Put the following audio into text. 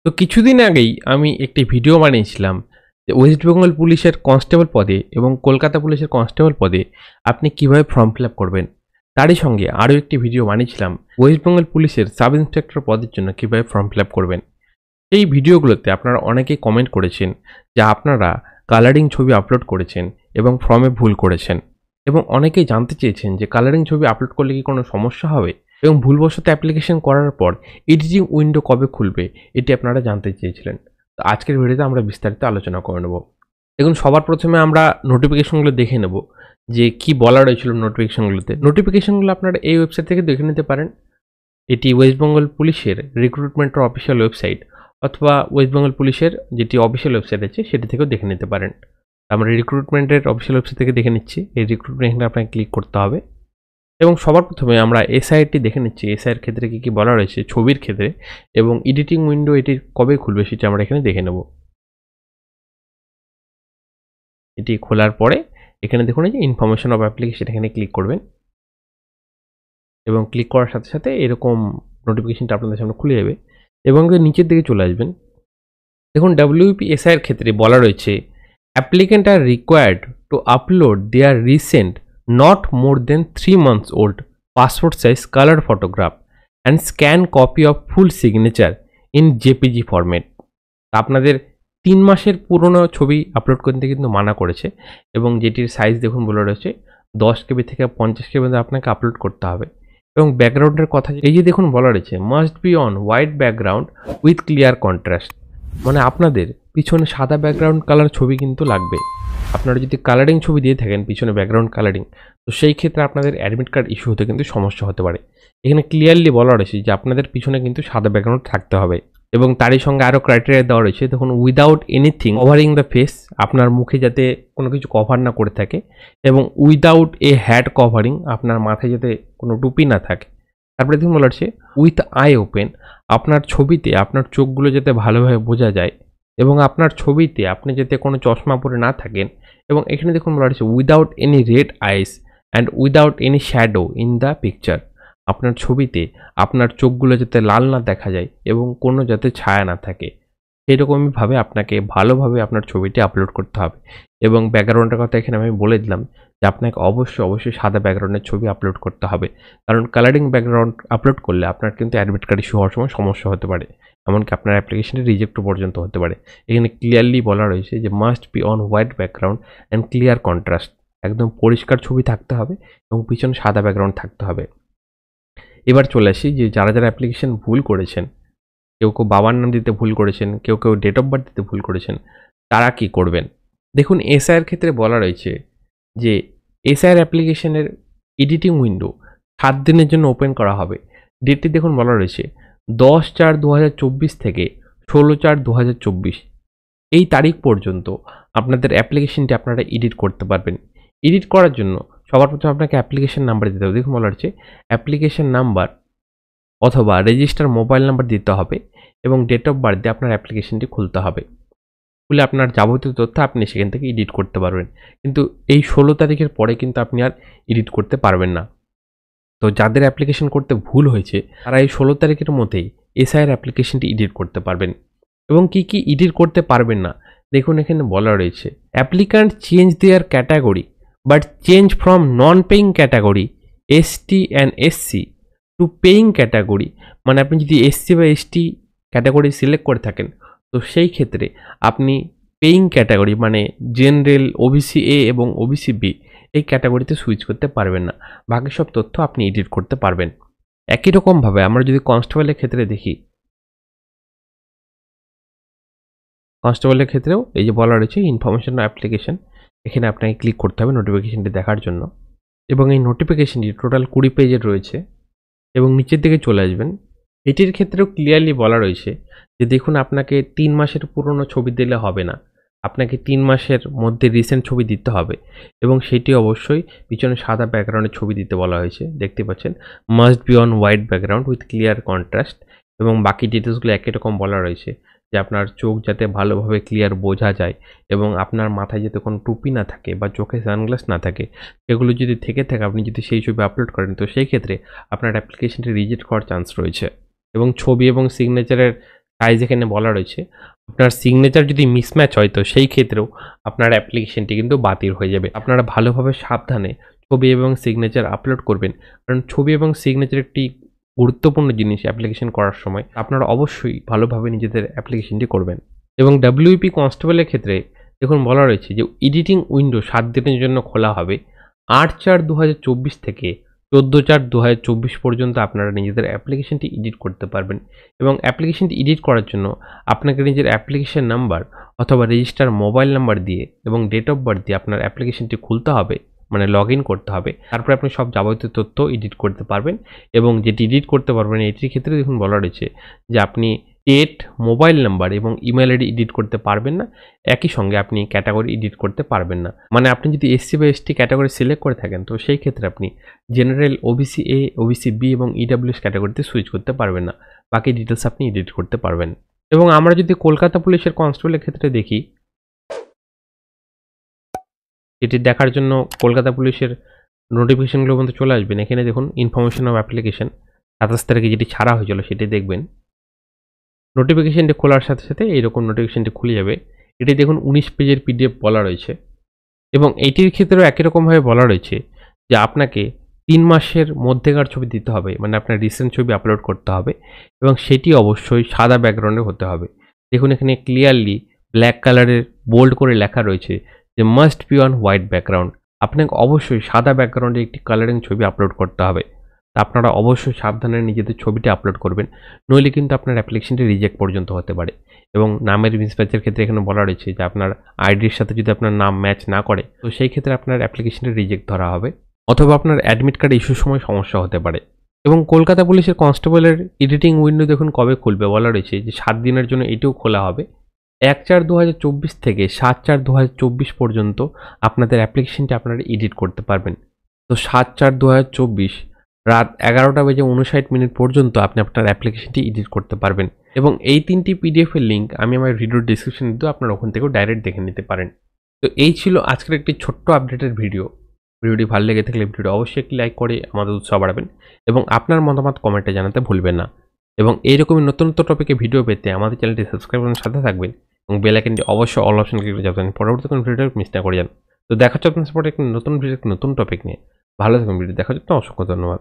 তো কিছুদিন আগেই আমি একটি ভিডিও বানিয়েছিলাম যে ওয়েস্ট বেঙ্গল পুলিশের কনস্টেবল পদে এবং কলকাতা পুলিশের কনস্টেবল পদে আপনি কিভাবে ফর্ম ফিল আপ করবেন। তারই সঙ্গে আরও একটি ভিডিও বানিয়েছিলাম ওয়েস্ট বেঙ্গল পুলিশের সাব ইন্সপেক্টর পদের জন্য কিভাবে ফর্ম ফিল আপ করবেন। এই ভিডিওগুলোতে আপনারা অনেকেই কমেন্ট করেছেন যে আপনারা কালারিং ছবি আপলোড করেছেন এবং ফর্মে ভুল করেছেন, এবং অনেকেই জানতে চেয়েছেন যে কালারিং ছবি আপলোড করলে কি কোনো সমস্যা হবে এবং ভুলবশত অ্যাপ্লিকেশন করার পর এডিটিং উইন্ডো কবে খুলবে, এটি আপনারা জানতে চেয়েছিলেন। তো আজকের ভিডিওতে আমরা বিস্তারিত আলোচনা করে নেব। দেখুন, সবার প্রথমে আমরা নোটিফিকেশনগুলো দেখে নেব যে কি বলা রয়েছিল নোটিফিকেশনগুলোতে। নোটিফিকেশনগুলো আপনারা এই ওয়েবসাইট থেকে দেখে নিতে পারেন। এটি ওয়েস্ট বেঙ্গল পুলিশের রিক্রুটমেন্টের অফিসিয়াল ওয়েবসাইট, অথবা ওয়েস্ট বেঙ্গল পুলিশের যেটি অফিসিয়াল ওয়েবসাইট আছে সেটি থেকেও দেখে নিতে পারেন। আমরা রিক্রুটমেন্টের অফিসিয়াল ওয়েবসাইট থেকে দেখে নিচ্ছি। এই রিক্রুটমেন্ট এখানে আপনাকে ক্লিক করতে হবে এবং সবার প্রথমে আমরা এসআইটি দেখে নিচ্ছি। এসআইয়ের ক্ষেত্রে কী কী বলা রয়েছে ছবির ক্ষেত্রে, এবং এডিটিং উইন্ডো এটি কবে খুলবে সেটি আমরা এখানে দেখে নেব। এটি খোলার পরে এখানে দেখুন এই যে ইনফরমেশন অফ অ্যাপ্লিকেশন, এখানে ক্লিক করবেন এবং ক্লিক করার সাথে সাথে এরকম নোটিফিকেশনটা আপনাদের সামনে খুলে যাবে এবং নিচের দিকে চলে আসবেন। দেখুন, WPSI এর ক্ষেত্রে বলা রয়েছে applicant are required to upload their recent not more than 3 months old passport size color photograph and scan copy of full signature in JPG format। আপনাদের 3 মাসের পুরনো ছবি আপলোড করতে কিন্তু মানা করেছে, এবং যেটির সাইজ দেখুন বলা রয়েছে 10 KB থেকে 50 KB আপনাকে আপলোড করতে হবে। এবং ব্যাকগ্রাউন্ডের কথা এই যে দেখুন বলা রয়েছে must be on white background with clear contrast, মানে আপনাদের পিছনে সাদা ব্যাকগ্রাউন্ড কালার ছবি কিন্তু লাগবে। আপনারা যদি কালারিং ছবি দিয়ে থাকেন পিছনে ব্যাকগ্রাউন্ড কালারিং, তো সেই ক্ষেত্রে আপনাদের অ্যাডমিট কার্ড ইস্যু হতে কিন্তু সমস্যা হতে পারে। এখানে ক্লিয়ারলি বলা রয়েছে যে আপনাদের পিছনে কিন্তু সাদা ব্যাকগ্রাউন্ড থাকতে হবে, এবং তারই সঙ্গে আরও ক্রাইটেরিয়া দেওয়া রয়েছে। দেখুন, without anything covering the face, আপনার মুখে যাতে কোনো কিছু কভার না করে থাকে, এবং উইদাউট এ হ্যাড কভারিং, আপনার মাথায় যাতে কোনো টুপি না থাকে। তারপরে দেখুন বলা হচ্ছে উইথ আই ওপেন, আপনার ছবিতে আপনার চোখগুলো যাতে ভালোভাবে বোঝা যায়, এবং আপনার ছবিতে আপনি যাতে কোনো চশমা পরে না থাকেন। এবং এখানে দেখুন বলা হচ্ছে without any red eyes and without any shadow in the picture, আপনার ছবিতে আপনার চোখগুলো যাতে লাল না দেখা যায় এবং কোনো যাতে ছায়া না থাকে, সেরকমইভাবে আপনাকে ভালোভাবে আপনার ছবিটি আপলোড করতে হবে। এবং ব্যাকগ্রাউন্ডের কথা এখানে আমি বলে দিলাম যে আপনাকে অবশ্যই সাদা ব্যাকগ্রাউন্ডের ছবি আপলোড করতে হবে, কারণ কালারিং ব্যাকগ্রাউন্ড আপলোড করলে আপনার কিন্তু অ্যাডমিট কার্ড ইস্যু হওয়ার সময় সমস্যা হতে পারে, এমনকি আপনার অ্যাপ্লিকেশনটি রিজেক্টও পর্যন্ত হতে পারে। এখানে ক্লিয়ারলি বলা রয়েছে যে must be on white background and clear contrast, একদম পরিষ্কার ছবি থাকতে হবে এবং পিছনে সাদা ব্যাকগ্রাউন্ড থাকতে হবে। এবার চলে আসি যে যারা অ্যাপ্লিকেশন ভুল করেছেন, কেউ বাবার নাম দিতে ভুল করেছেন, কেউ ডেট অফ বার্থ দিতে ভুল করেছেন, তারা কি করবেন। দেখুন, এসআইয়ের ক্ষেত্রে বলা রয়েছে যে এসআইয়ের অ্যাপ্লিকেশনের এডিটিং উইন্ডো 7 দিনের জন্য ওপেন করা হবে। ডেটটি দেখুন বলা রয়েছে 10/4/2024 থেকে 16/4/2024, এই তারিখ পর্যন্ত আপনাদের অ্যাপ্লিকেশনটি আপনারা এডিট করতে পারবেন। এডিট করার জন্য সবার প্রথমে আপনাকে অ্যাপ্লিকেশন নাম্বার দিতে হবে। দেখুন বলা হচ্ছে অ্যাপ্লিকেশন নাম্বার অথবা রেজিস্টার মোবাইল নাম্বার দিতে হবে, এবং ডেট অফ বার্থ দিয়ে আপনার অ্যাপ্লিকেশনটি খুলতে হবে। খুলে আপনার যাবতীয় তথ্য আপনি সেখান থেকে এডিট করতে পারবেন, কিন্তু এই 16 তারিখের পরে কিন্তু আপনি আর এডিট করতে পারবেন না। তো যাদের অ্যাপ্লিকেশন করতে ভুল হয়েছে তারা এই 16 তারিখের মধ্যেই এসআইয়ের অ্যাপ্লিকেশনটি এডিট করতে পারবেন। এবং কি এডিট করতে পারবেন না, দেখুন এখানে বলা রয়েছে applicant change their category but change from non paying category ST and SC to paying category, মানে আপনি যদি এসসি বা এসটি ক্যাটাগরি সিলেক্ট করে থাকেন, তো সেই ক্ষেত্রে আপনি পেইং ক্যাটাগরি মানে জেনারেল, ওবিসি এ এবং ওবিসি বি এই ক্যাটাগরিতে সুইচ করতে পারবেন না। বাকি সব তথ্য আপনি এডিট করতে পারবেন। একই রকমভাবে আমরা যদি কনস্টেবলের ক্ষেত্রে দেখি, কনস্টেবলের ক্ষেত্রেও এই যে বলা রয়েছে ইনফরমেশন অ্যাপ্লিকেশন, এখানে আপনাকে ক্লিক করতে হবে নোটিফিকেশনটি দেখার জন্য। এবং এই নোটিফিকেশনটি টোটাল 20 পেজের রয়েছে, এবং নিচের দিকে চলে আসবেন। এটির ক্ষেত্রেও ক্লিয়ারলি বলা রয়েছে যে দেখুন, আপনাকে 3 মাসের পুরনো ছবি দিলে হবে না, আপনাকে 3 মাসের মধ্যে রিসেন্ট ছবি দিতে হবে, এবং সেটি অবশ্যই পিছনে সাদা ব্যাকগ্রাউন্ডের ছবি দিতে বলা হয়েছে। দেখতে পাচ্ছেন must be on white background with clear contrast, এবং বাকি ডিটেলসগুলো একই রকম বলা রয়েছে যে আপনার চোখ যাতে ভালোভাবে ক্লিয়ার বোঝা যায়, এবং আপনার মাথায় যাতে কোনো টুপি না থাকে বা চোখে সানগ্লাস না থাকে, এগুলো যদি থেকে থাকে আপনি যদি সেই ছবি আপলোড করেন, তো সেই ক্ষেত্রে আপনার অ্যাপ্লিকেশনটি রিজেক্ট হওয়ার চান্স রয়েছে। এবং ছবি এবং সিগনেচারের সাইজ এখানে বলা রয়েছে। আপনার সিগনেচার যদি মিসম্যাচ হয় তো সেই ক্ষেত্রেও আপনার অ্যাপ্লিকেশনটি কিন্তু বাতিল হয়ে যাবে। আপনারা ভালোভাবে সাবধানে ছবি এবং সিগনেচার আপলোড করবেন, কারণ ছবি এবং সিগনেচার একটি গুরুত্বপূর্ণ জিনিস অ্যাপ্লিকেশন করার সময়। আপনারা অবশ্যই ভালোভাবে নিজেদের অ্যাপ্লিকেশনটি করবেন। এবং WP কনস্টেবলের ক্ষেত্রে দেখুন বলা রয়েছে যে এডিটিং উইন্ডো 7 দিনের জন্য খোলা হবে। 8/4/2024 থেকে 14/4/2024 পর্যন্ত আপনারা নিজেদের অ্যাপ্লিকেশনটি এডিট করতে পারবেন। এবং অ্যাপ্লিকেশনটি এডিট করার জন্য আপনাকে নিজের অ্যাপ্লিকেশন নাম্বার অথবা রেজিস্টার মোবাইল নাম্বার দিয়ে এবং ডেট অফ বার্থ দিয়ে আপনার অ্যাপ্লিকেশনটি খুলতে হবে, মানে লগ ইন করতে হবে। তারপরে আপনি সব যাবতীয় তথ্য এডিট করতে পারবেন। এবং যেটি এডিট করতে পারবেন এটির ক্ষেত্রে দেখুন বলা রয়েছে যে আপনি ডেট, মোবাইল নাম্বার এবং ইমেল আইডি এডিট করতে পারবেন না। একই সঙ্গে আপনি ক্যাটাগরি এডিট করতে পারবেন না। মানে আপনি যদি SC বা ST ক্যাটাগরি সিলেক্ট করে থাকেন তো সেই ক্ষেত্রে আপনি general, OBC A, OBC B এবং EWS ক্যাটাগরিতে সুইচ করতে পারবেন না। বাকি ডিটেলস আপনি এডিট করতে পারবেন। এবং আমরা যদি কলকাতা পুলিশের কনস্টেবলের ক্ষেত্রে দেখি, এটি দেখার জন্য কলকাতা পুলিশের নোটিফিকেশনগুলো পর্যন্ত চলে আসবেন। এখানে দেখুন ইনফরমেশন অফ অ্যাপ্লিকেশন 27 তারিখে যেটি ছাড়া হয়েছিল সেটি দেখবেন। নোটিফিকেশনটি খোলার সাথে সাথে এইরকম নোটিফিকেশনটি খুলে যাবে। এটি দেখুন 19 পেজের PDF বলা রয়েছে। এবং এইটির ক্ষেত্রেও একই রকমভাবে বলা রয়েছে যে আপনাকে 3 মাসের মধ্যেকার ছবি দিতে হবে, মানে আপনার রিসেন্ট ছবি আপলোড করতে হবে এবং সেটি অবশ্যই সাদা ব্যাকগ্রাউন্ডে হতে হবে। দেখুন এখানে ক্লিয়ারলি ব্ল্যাক কালারের বোল্ড করে লেখা রয়েছে যে must be on white background. আপনাকে অবশ্যই সাদা ব্যাকগ্রাউন্ডে একটি কালারিং ছবি আপলোড করতে হবে। তা আপনারা অবশ্যই সাবধানে নিজেদের ছবিটি আপলোড করবেন, নইলে কিন্তু আপনার অ্যাপ্লিকেশনটি রিজেক্ট পর্যন্ত হতে পারে। এবং নামের মিসম্যাচের ক্ষেত্রে এখানে বলা রয়েছে যে আপনার আইডির সাথে যদি আপনার নাম ম্যাচ না করে তো সেই ক্ষেত্রে আপনার অ্যাপ্লিকেশনটি রিজেক্ট ধরা হবে, অথবা আপনার অ্যাডমিট কার্ড ইস্যুর সময় সমস্যা হতে পারে। এবং কলকাতা পুলিশের কনস্টেবলের এডিটিং উইন্ডো দেখুন কবে খুলবে বলা রয়েছে যে 7 দিনের জন্য এটিও খোলা হবে। 1/4/2024 থেকে 7/4/2024 পর্যন্ত আপনাদের অ্যাপ্লিকেশনটি আপনারা এডিট করতে পারবেন। তো 7/4/2024 রাত 11:59 পর্যন্ত আপনি আপনার অ্যাপ্লিকেশনটি এডিট করতে পারবেন। এবং এই 3টি PDF এর লিঙ্ক আমি আমার ভিডিওর ডিসক্রিপশনে দিই, আপনারা ওখান থেকেও ডাইরেক্ট দেখে নিতে পারেন। তো এই ছিল আজকের একটি ছোট্ট আপডেটের ভিডিও। ভিডিওটি ভালো লেগে থাকলে ভিডিওটি অবশ্যই একটি লাইক করে আমাদের উৎসাহ বাড়াবেন এবং আপনার মতামত কমেন্টে জানাতে ভুলবেন না। এবং এইরকমই নতুন নতুন টপিকে ভিডিও পেতে আমাদের চ্যানেলটি সাবস্ক্রাইব করার সাথে থাকবেন এবং বেল আইকনটি অবশ্যই অল অপশন ক্লিক করে যাবেন, পরবর্তী কোনো ভিডিও মিস না করে যান। তো দেখা হচ্ছে আপনার সাপোর্টে একটি নতুন ভিডিও, একটি নতুন টপিক নিয়ে। ভালো থাকুন, ভিডিও দেখার জন্য অসংখ্য ধন্যবাদ।